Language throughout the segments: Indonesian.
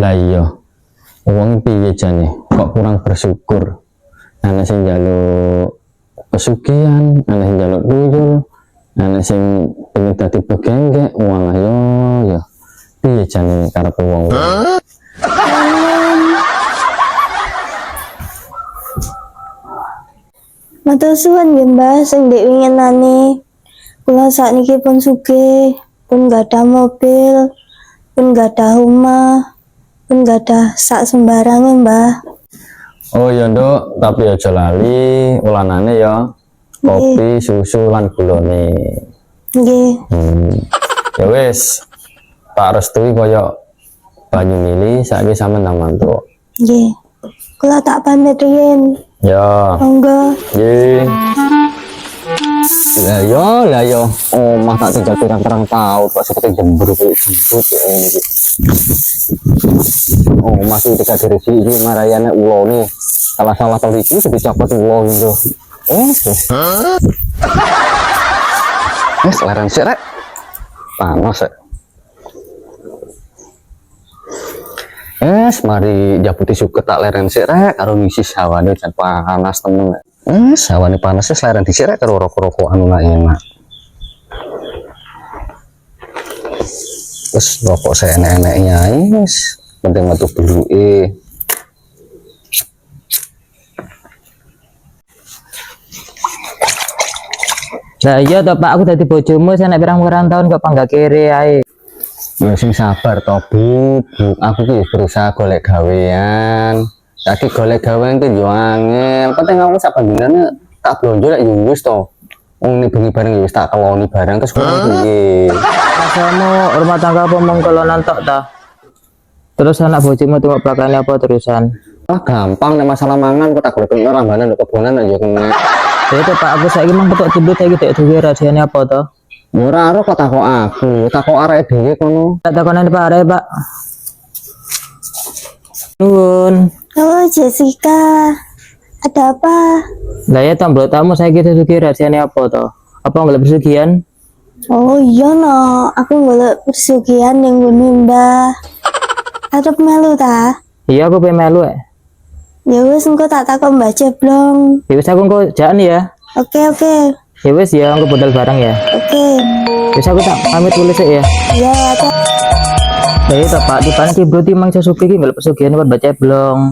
Lah iya, wong piye jane kok kurang bersyukur. Ana sing njaluk pesugihan, ana sing njaluk tuyul, ana sing pengen dadi begenggek. Walah yo ya. Piye jane karepe wong? Matur suwun nggih Mbah, sing ndek winginane kula sakniki pun sugih, pun gadah mobil, pun gadah omah, pun gadah sak sembarange Mbah. Oh ya Nduk, tapi aja lali ulanane ya. Kopi, susu lan gulone. Nggih. Ya wis. Tak restui kaya banyu mili saiki sampean nang mantuk. Nggih. Kula tak pamit riyin. Ya. Monggo. Nggih. Lah yo. Omah tak tinggal pirang-pirang tahun kok seperti jember koyo jembut ya iki. Omah iki tidak dirisi iki marayane ulone. Salah-salah to iki dicopot ulo gitu. Leren sik rek. Panas rek. Mari jabuti suket tak leren sik rek karo ngisi sawane jan panas temen. Sawane panas wis leren dhisik rek karo rokok-rokokan enak. Wis rokok seenek-eneknya wis penting metu bluke. Lah iya toh Pak, aku dadi bojomu senek pirang-pirang tahun kok panggak kere ae. Ya sing sabar to, Bu. Aku ki berusaha golek gawean. Tadi golek gawean ki yo angel. Penting aku sak bandinane tak blonjo lek yo wis to. Wong bengi bareng wis tak keloni bareng terus kono piye. Rasamu rumah tangga apa mengkolonan tok ta? Terus anak bojomu tengok belakangnya apa terusan? Ah gampang nek masalah mangan kok tak golek rambanan kebonan aja kena. Ya itu Pak, aku saiki mang petok jeblut saiki tek duwe rahasiane apa to? Ora ora kok takok aku, takok arek dhewe kono. Tak takonan Pak arek, Pak. Nuwun. Halo Jessica. Ada apa? Lah ya tombol tamu saiki duwe rahasiane apa to? Apa nggak bersugihan? Oh iya no, aku golek persugihan ning ngene Mbah. Arep melu ta? Iya aku pengen melu Ya wis engko tak takon Mbah Jeblong. Ya wis aku engko jalan ya. Oke. Ya wis ya engko bodal barang ya. Oke. Wis aku tak pamit dulu sik ya. Iya, Pak. Lah itu Pak, dipan ki berarti mang Sasuke ki nggak pesugihan buat baca blong.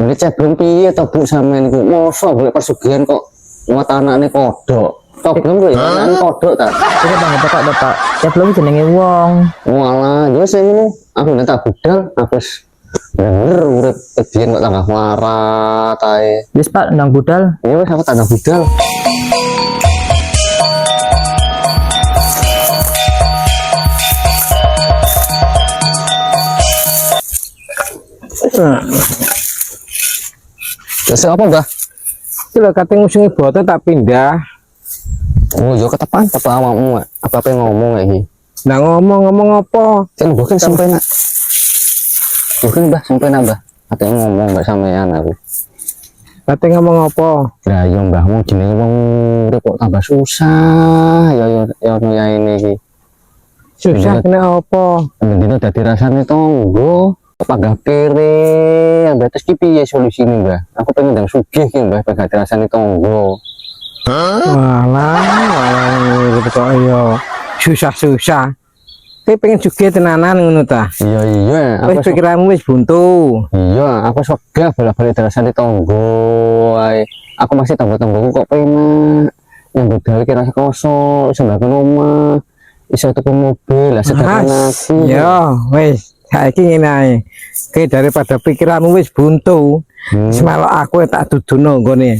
Ini ceblong piye to Bu sampean iku? Mosok golek pesugihan kok muat anakne kodok. Ceblong kuwi anakne kodok ta. Itu Bang Pak to Pak. Ceblong jenenge wong. Walah, yo sing ngono. Aku nek tak budal, aku wis bener urip biyen kok tangga marat ae. Wis Pak ndang budal. Ya wis aku tangga budal. Terus apa Mbah? Itu lho kate ngusungi boten tak pindah. Oh, yo ketepan apa awakmu? Apa ngomong iki? Nah ngomong apa? Kan bukan sampai nak. Bukan Mbah, sampai nak Mbah. Katanya ngomong Mbak sampean aku. Kate ngomong apa? Lah yo Mbah mau jenenge wong urip kok tambah susah. Ya ini iki. Susah kena apa? Mendino dadi rasane tonggo. Panggah kere, Mbah terus ki piye solusine Mbah? Aku pengen ndang sugih ki Mbah pengen dadi rasane tonggo. Walah gitu kok yo susah. Kowe pengen sugih tenanan ngono ta? Iya, Wis pikiranmu wis buntu. Iya, aku sogah bolak-balik rasane tonggo ae. Aku masih tonggo-tonggoku kok penak. Nyambut gawe ki rasa kosong, iso mbangun omah, iso tuku mobil, lah sederhana aku. Yo, wis saiki ngene ae. Kowe daripada pikiranmu wis buntu, semalok aku tak duduno nggone.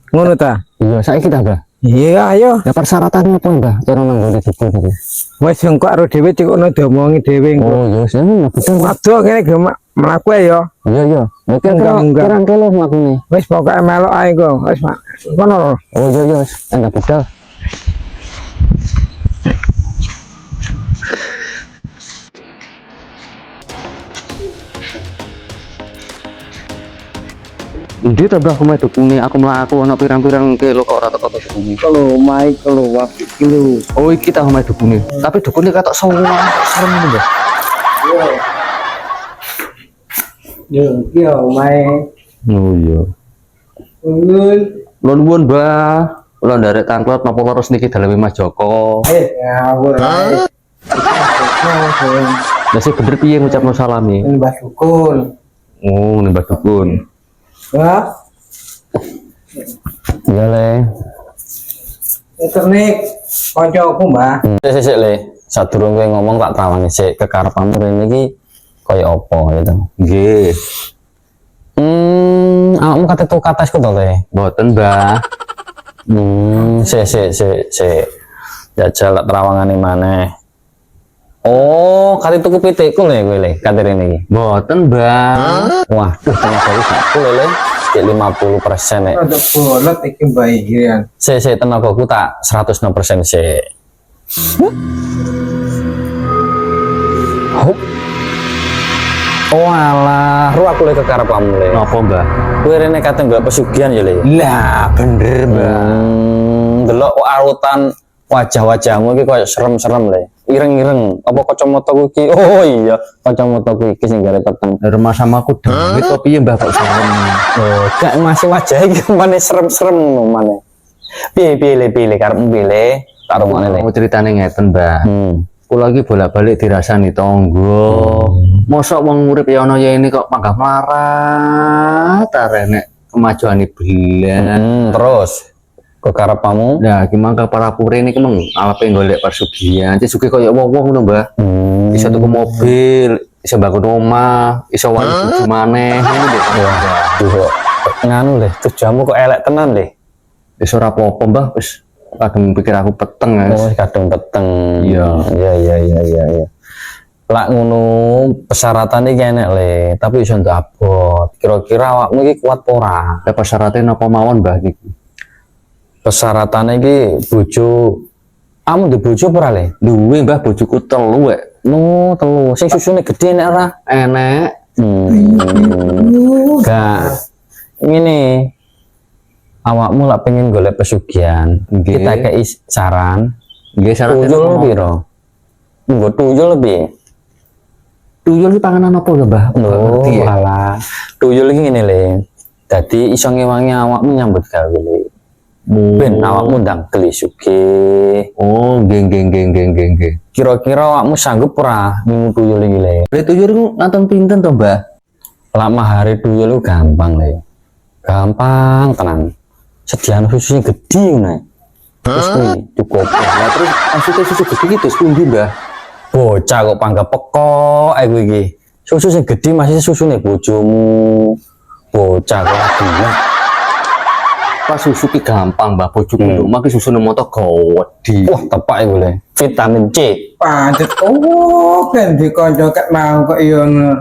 Ngono ta? Iya, saiki ta, Mbah? Iya, ayo. Ya persyaratannya apa, Mbah? Cara nanggone dudu iki. Wis engko karo dhewe cukupno diomongi dhewe engko. Oh, ya wis betul. Waduh kene ge mlaku ya. Iya. Pirang kilo mlakune. Wis pokoke melok ae engko. Wis Pak. Ngono. Oh, iya wis. Enggak budal. Ndi ta Mbah aku metu kune aku mlaku ana pirang-pirang kilo kok ora teko dukune. Kalau mai kalau waktu kilo. Oh iki ta omahe dukune. Tapi dukune katok semua serem ini Mbah. Yo yo omahe. Oh iya. Ulun. Lo nuwun, Mbah. Kula nderek tangklet napa leres niki daleme Mas Joko. Ngawur ae. Lah sih bener piye ngucapno salami? Mbah Dukun. Oh, Mbah Dukun. Wah, Iya le. itu nih kancaku, Mbah. Sik le. Sadurung kowe ngomong tak tawangi sik kekarepanmu rene iki kaya apa gitu. Nggih. Awakmu kate tuku tesku to le. Mboten, Mbah. Sik. Jajal tak terawangane maneh. Oh, kate tuku pitikku le kowe le, kate rene iki. Mboten, Mbah. Waduh, tenaga iki gak full le. Cek 50% nek. Ada bolot iki Mbah iki kan. Sik tenagaku tak 106% sik. Hop. Oh alah, ru aku le kekarepmu le. Napa, Mbah? Kowe rene kate mbak pesugihan ya le. Lah, bener, Mbah. Delok arutan wajah-wajahmu iki koyo serem-serem le. Ireng-ireng. Apa kacamataku iki? Oh iya, kacamataku iki sing gare peteng. Rumah sama aku dhewe to piye, Mbah kok serem? Oh, gak masih wajah iki mane serem-serem mane. Piye le karepmu piye le? Tak rungokne le. Mau ceritane ngeten, Mbah. Kula lagi bolak-balik dirasani tangga. Mosok wong urip ya ana ya ini kok panggah melarat arek kemajuane belan. Terus kekarepmu? Nah, gimana para puri ini kemeng alape golek persugihan. Cek sugih koyo wong-wong ngono, Mbah. Iso tuku mobil, iso bangun omah, iso wani bojo maneh. Ngono lho. Nganu le, tujuanmu kok elek tenan le. Wis ora apa-apa, Mbah. Wis kadung pikir aku peteng, Oh, guys. kadung peteng. Iya. Iya. Lak ngono persyaratan iki enek le, tapi iso ndabot. Kira-kira awakmu iki kuat apa ora? Lah persyaratan apa mawon, Mbah niki? Persyaratannya iki bojo. Kamu ndek bojo apa ora le? Duwe, Mbah, bojoku telu wek. No, telu. Sing susune gede nek ora? Enek. Gak. Ngene. Awakmu lak pengen golek pesugihan. Nggih. Kita kei saran. Nggih, syaratnya Tuyul apa? piro? Nggo tuyul piye? Tuyul iki panganan apa lho, Mbah? Oh, Ngerti ya? alah. Tuyul iki ngene le. Dadi iso ngewangi awakmu nyambut gawe le. Ben awakmu ndang geli sugih. Oh, nggih. Kira-kira awakmu sanggup ora ngimu tuyul iki le? Lah tuyul iku nganton pinten to, Mbah? Lak mahare tuyul ku gampang le. Gampang tenan. Sediaan susunya gede ngono. Terus kuwi cukup. Lah terus maksudnya susu gede iki terus pundi, Mbah? Bocah kok panggah pekok kowe iki. Susu sing gede masih susune bojomu. Bocah kok adina. Pas susu ki gampang, Mbah. Bojoku lho, maki susune moto gawedi. Wah, tepak iku le. Vitamin C. Pancet kan di kanca ket mau kok yo ngono.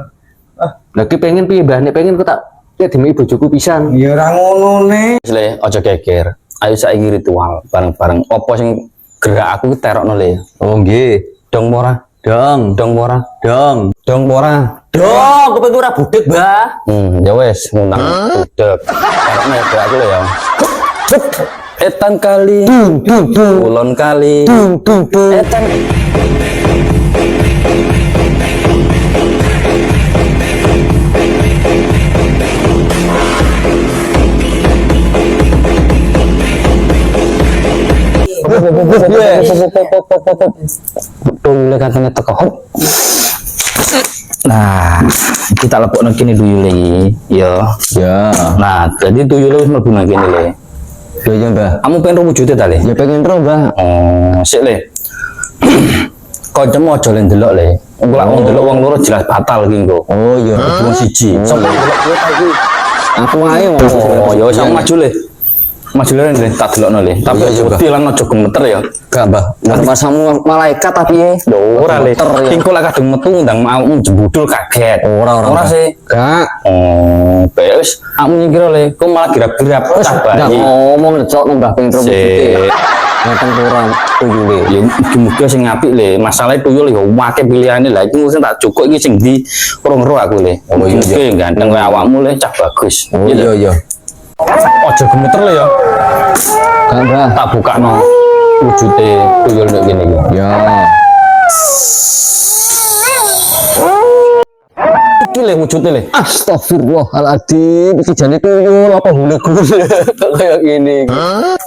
Lah ki pengen piye, Mbah? Nek pengen kok tak ya demi bojoku pisan. Ya ora ngono ne. Wis le, aja geger. Ayo saiki ritual bareng-bareng. Apa sing gerak aku ki terokno le. Oh, nggih. Dong ora? Dong. Dong ora? Dong. Dong ora? Dong, kok ora budek, Mbah? Ya wes, ngundang budek. Karena gerak aku le ya. Etan kali, ulon kali, etan. Betul katanya teko. Nah, kita lepok nang kene dulu lagi. Ya. Ya. Nah, jadi tuyul wis mlebu nang kene le. Ya ya, Mbah. Kamu pengen wujudnya ta le? Ya pengen ro, Mbah. Oh, sik le. Kancamu aja le ndelok le. Engko lak wong ndelok wong loro jelas batal iki engko. Oh, iya. Wong siji. Sampe ndelok kowe ta iki. Aku ae ngomong. Ya wis maju le. Maju le le, tak delokno le. Tapi aja wedi lan aja gemeter ya. Gak, Mbah. Masamu malaikat tapi ya. Ora le. Engko lak kadung metu ndang mau jembudul kaget. Ora sih. Gak. Oh, wis aku nyikir le, kok malah girap-girap cah Gak bayi. ngomong cok Mbah pengen ro Sik. Ngeten kurang tuyule. Ya muga sing apik le. Masalahe tuyul ya akeh pilihane lah. Iki mesti tak cukuk iki sing ndi kurang ero aku le. Oh iya ganteng kaya awakmu le cah bagus. Oh iya iya. Aja gemeter le ya. Gak, Mbah. Tak bukakno wujude tuyul nek kene iki. Ya. iki le wujudnya le. Astagfirullahaladzim, iki jane tuyul apa hule-hule kayak gini.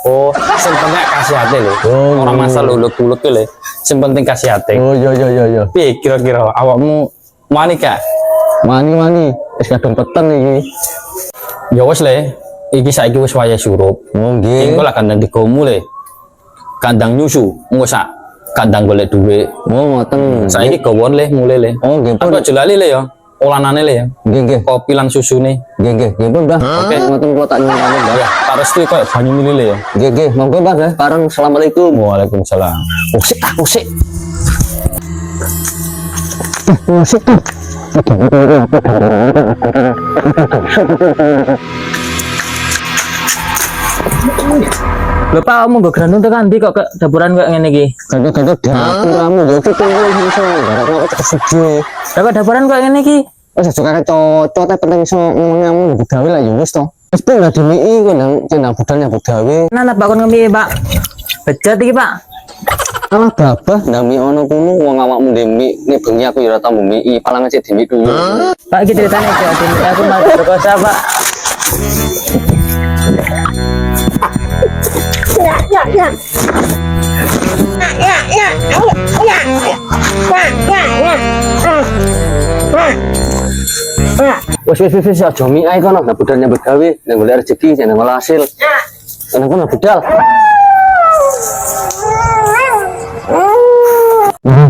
Oh, sing penting kasih hati lho. Ora masalah ulek-ulek le. Sing penting kasih hati. Oh iya. Piye kira-kira awakmu wani gak? Wani, wis kadung peten iki. Ya wis le. Iki saiki wis wayah surup. Oh nggih. Engko lah kandang digomu le. Kandang nyusu, ngosak. Kandang golek duit. Oh ngoten. Saiki gawon le mulai le. Oh nggih pun. Aku aja lali le ya. Olanane le ya. Nggih. Kopi lan susune. Nggih pun, Mbah. Oke, ngoten kula tak nyuwun, Mbah. Ya, restu koyo banyu mili le ya. Nggih, monggo Mbah, nggih. Bareng assalamualaikum. Waalaikumsalam. Usik. Lho Pak, kamu gak grandung tekan ndi kok ke dapuran kok ngene iki? Gandeng dapuramu yo iki tunggu iso garap kok kesedi. Dapat dapuran kok ngene iki? Wis aja kakek cocok te penting iso ngomong gawe lah yo wis to. Wis pun lah dimiki kok nang cendang budal nyambut gawe. Nah, Pak kon ngembi, Pak. Bejat iki, Pak. Alah babah ndami ono kuno wong awakmu ndemi nek bengi aku yo ora tau miki palang cek demi dulu. Pak, iki ceritane aku mau berkosa, Pak. Wis aja miki ae kono lah budal nyambut gawe nek golek rezeki jeneng ngolah hasil. Ana kono budal.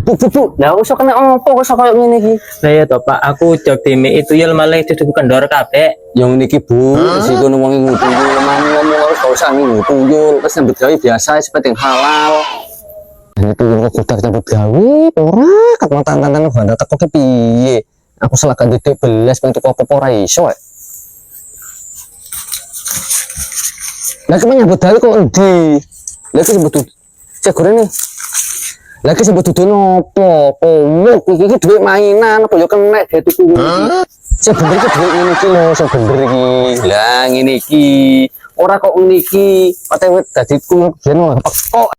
Buk. Lah usah kena opo kok koyo ngene iki. Lah ya toh Pak, aku jog demi itu ya malah itu kendor kabeh. Yang niki Bu, resiko wong ngutuyul, ngomong gak usah ngutuyul, wis nyambut gawe biasa seperti yang halal. Ini tuyul kok kudak nyambut gawe, ora ketemu tantangan banda teko ki piye. Aku selakan didik belas pengen tuku apa ora iso. Lah kok nyambut gawe kok endi? Lah iki sebut cek gorene. Lagi sebut dudu nopo? Komuk iki duit mainan apa yo kena dia tuku iki. Sing bener iki duit ngene iki lho, sing bener iki. Lah ngene iki. Ora kok ngene iki. Pate dadi kumuk yen kok.